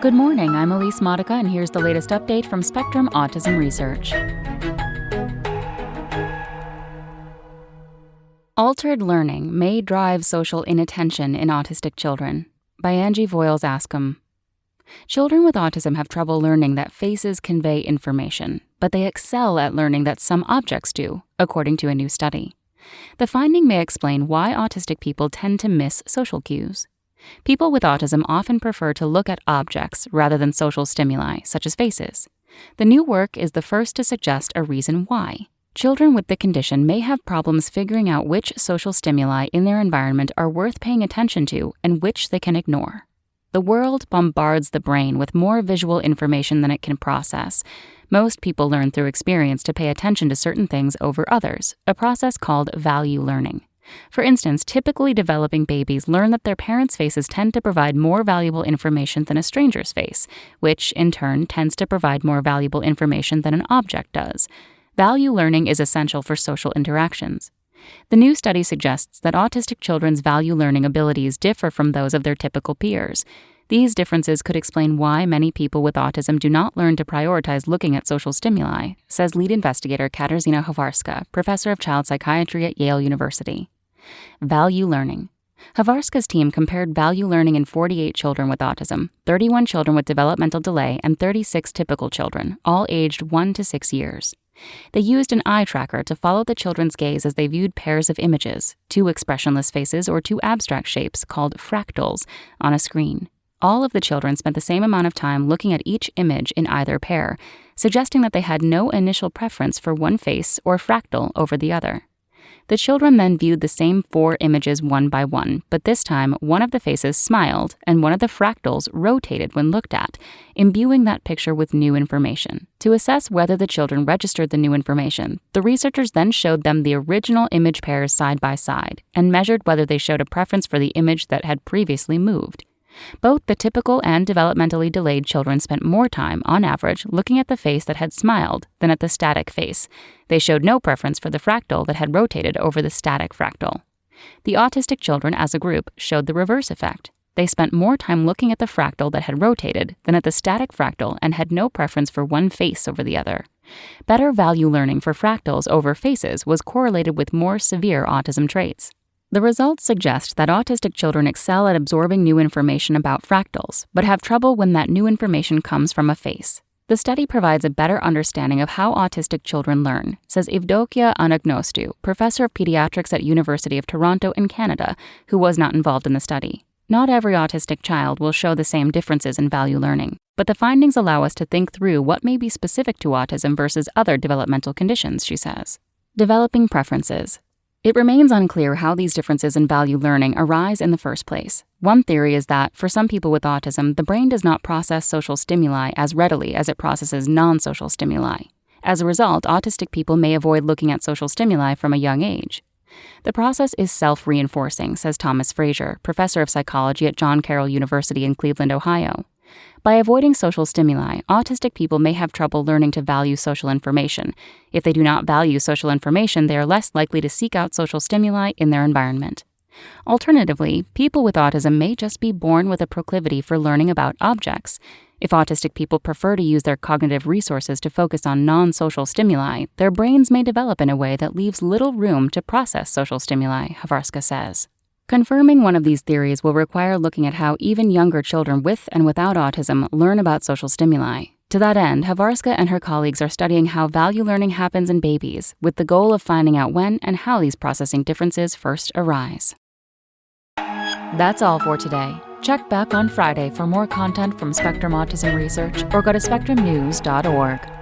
Good morning, I'm Elise Modica, and here's the latest update from Spectrum Autism Research. Altered learning may drive social inattention in autistic children, by Angie Voiles-Ascombe. Children with autism have trouble learning that faces convey information, but they excel at learning that some objects do, according to a new study. The finding may explain why autistic people tend to miss social cues. People with autism often prefer to look at objects rather than social stimuli, such as faces. The new work is the first to suggest a reason why. Children with the condition may have problems figuring out which social stimuli in their environment are worth paying attention to and which they can ignore. The world bombards the brain with more visual information than it can process. Most people learn through experience to pay attention to certain things over others, a process called value learning. For instance, typically developing babies learn that their parents' faces tend to provide more valuable information than a stranger's face, which, in turn, tends to provide more valuable information than an object does. Value learning is essential for social interactions. The new study suggests that autistic children's value learning abilities differ from those of their typical peers. These differences could explain why many people with autism do not learn to prioritize looking at social stimuli, says lead investigator Katarzyna Hawarska, professor of child psychiatry at Yale University. Value learning. Hawarska's team compared value learning in 48 children with autism, 31 children with developmental delay, and 36 typical children, all aged 1 to 6 years. They used an eye tracker to follow the children's gaze as they viewed pairs of images, 2 expressionless faces or 2 abstract shapes called fractals, on a screen. All of the children spent the same amount of time looking at each image in either pair, suggesting that they had no initial preference for one face or fractal over the other. The children then viewed the same 4 images one by one, but this time one of the faces smiled and one of the fractals rotated when looked at, imbuing that picture with new information. To assess whether the children registered the new information, the researchers then showed them the original image pairs side by side and measured whether they showed a preference for the image that had previously moved. Both the typical and developmentally delayed children spent more time, on average, looking at the face that had smiled than at the static face. They showed no preference for the fractal that had rotated over the static fractal. The autistic children, as a group, showed the reverse effect. They spent more time looking at the fractal that had rotated than at the static fractal and had no preference for one face over the other. Better value learning for fractals over faces was correlated with more severe autism traits. The results suggest that autistic children excel at absorbing new information about fractals, but have trouble when that new information comes from a face. The study provides a better understanding of how autistic children learn, says Evdokia Anagnostou, professor of pediatrics at University of Toronto in Canada, who was not involved in the study. Not every autistic child will show the same differences in value learning, but the findings allow us to think through what may be specific to autism versus other developmental conditions, she says. Developing preferences. It remains unclear how these differences in value learning arise in the first place. One theory is that, for some people with autism, the brain does not process social stimuli as readily as it processes non-social stimuli. As a result, autistic people may avoid looking at social stimuli from a young age. The process is self-reinforcing, says Thomas Fraser, professor of psychology at John Carroll University in Cleveland, Ohio. By avoiding social stimuli, autistic people may have trouble learning to value social information. If they do not value social information, they are less likely to seek out social stimuli in their environment. Alternatively, people with autism may just be born with a proclivity for learning about objects. If autistic people prefer to use their cognitive resources to focus on non-social stimuli, their brains may develop in a way that leaves little room to process social stimuli, Hawarska says. Confirming one of these theories will require looking at how even younger children with and without autism learn about social stimuli. To that end, Hawarska and her colleagues are studying how value learning happens in babies, with the goal of finding out when and how these processing differences first arise. That's all for today. Check back on Friday for more content from Spectrum Autism Research or go to spectrumnews.org.